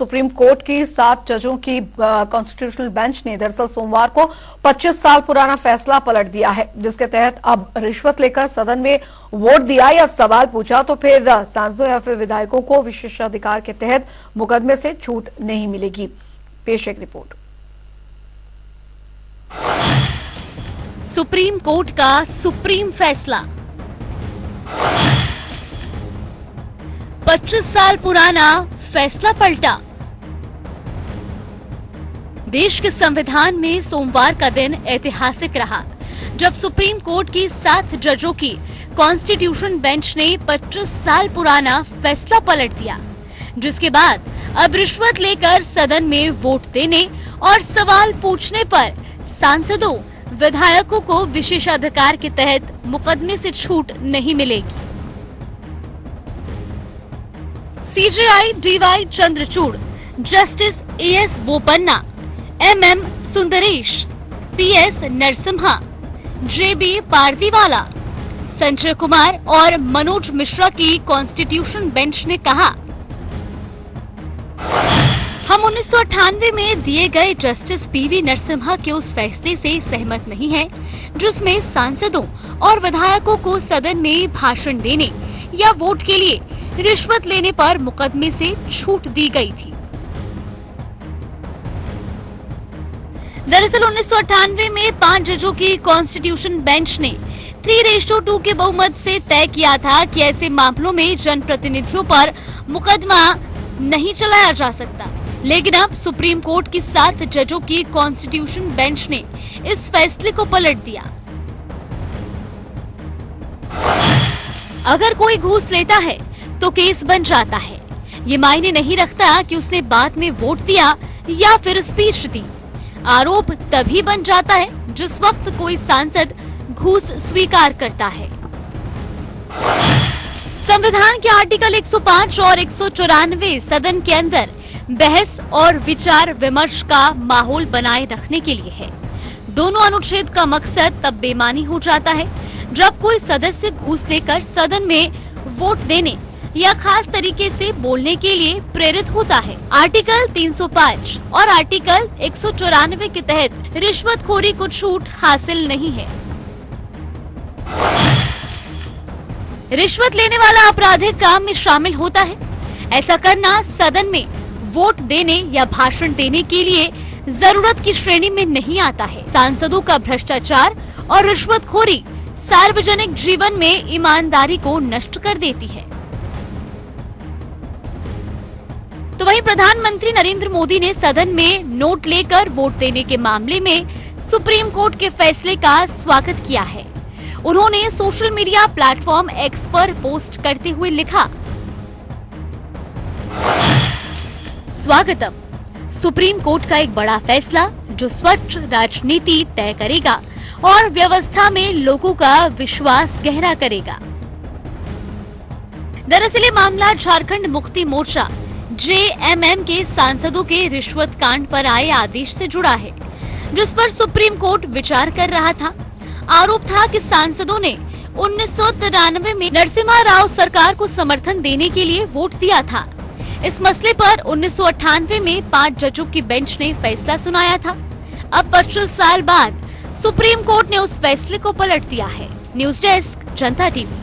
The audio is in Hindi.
सुप्रीम कोर्ट की 7 जजों की कॉन्स्टिट्यूशनल बेंच ने दरअसल सोमवार को 25 साल पुराना फैसला पलट दिया है, जिसके तहत अब रिश्वत लेकर सदन में वोट दिया या सवाल पूछा तो फिर सांसदों या फिर विधायकों को विशेषाधिकार के तहत मुकदमे से छूट नहीं मिलेगी। पेश एक रिपोर्ट। सुप्रीम कोर्ट का सुप्रीम फैसला। 25 साल पुराना फैसला पलटा। देश के संविधान में सोमवार का दिन ऐतिहासिक रहा, जब सुप्रीम कोर्ट की 7 जजों की कॉन्स्टिट्यूशन बेंच ने 25 साल पुराना फैसला पलट दिया, जिसके बाद अब रिश्वत लेकर सदन में वोट देने और सवाल पूछने पर सांसदों, विधायकों को विशेषाधिकार के तहत मुकदमे से छूट नहीं मिलेगी। CJI DY Chandrachud, justice AS Bopanna, MM Sundresh, PS Narasimha, JB Pardiwala, Sanjay Kumar और मनोज मिश्रा की कॉन्स्टिट्यूशन बेंच ने कहा, हम 1998 में दिए गए जस्टिस पीवी नरसिम्हा के उस फैसले से सहमत नहीं हैं, जिसमें सांसदों और विधायकों को सदन में भाषण देने या वोट के लिए रिश्वत लेने पर मुकदमे से छूट दी गई थी। दरअसल 1998 में 5 जजों की कॉन्स्टिट्यूशन बेंच ने 3:2 के बहुमत से तय किया था कि ऐसे मामलों में जनप्रतिनिधियों पर मुकदमा नहीं चलाया जा सकता, लेकिन अब सुप्रीम कोर्ट की 7 जजों की कॉन्स्टिट्यूशन बेंच ने इस फैसले को पलट दिया। अगर कोई घूस लेता है तो केस बन जाता है। ये मायने नहीं रखता कि उसने बाद में वोट दिया या फिर स्पीच दी। आरोप तभी बन जाता है जिस वक्त कोई सांसद घूस स्वीकार करता है। संविधान के आर्टिकल 105 और 194 सदन के अंदर बहस और विचार विमर्श का माहौल बनाए रखने के लिए है। दोनों अनुच्छेद का मकसद तब बेमानी हो जाता है जब कोई सदस्य घूस लेकर सदन में वोट देने या खास तरीके से बोलने के लिए प्रेरित होता है। आर्टिकल 305 और आर्टिकल 194 के तहत रिश्वतखोरी को छूट हासिल नहीं है। रिश्वत लेने वाला आपराधिक काम में शामिल होता है। ऐसा करना सदन में वोट देने या भाषण देने के लिए जरूरत की श्रेणी में नहीं आता है। सांसदों का भ्रष्टाचार और रिश्वतखोरी सार्वजनिक जीवन में ईमानदारी को नष्ट कर देती है। तो वहीं प्रधानमंत्री नरेंद्र मोदी ने सदन में नोट लेकर वोट देने के मामले में सुप्रीम कोर्ट के फैसले का स्वागत किया है। उन्होंने सोशल मीडिया प्लेटफॉर्म एक्स पर पोस्ट करते हुए लिखा, स्वागतम, सुप्रीम कोर्ट का एक बड़ा फैसला जो स्वच्छ राजनीति तय करेगा और व्यवस्था में लोगों का विश्वास गहरा करेगा। दरअसल ये मामला झारखंड मुक्ति मोर्चा जेएमएम के सांसदों के रिश्वत कांड पर आए आदेश से जुड़ा है, जिस पर सुप्रीम कोर्ट विचार कर रहा था। आरोप था कि सांसदों ने 1993 में नरसिम्हा राव सरकार को समर्थन देने के लिए वोट दिया था। इस मसले पर 1998 में 5 जजों की बेंच ने फैसला सुनाया था। अब 25 साल बाद सुप्रीम कोर्ट ने उस फैसले को पलट दिया है। न्यूज डेस्क, जनता टीवी।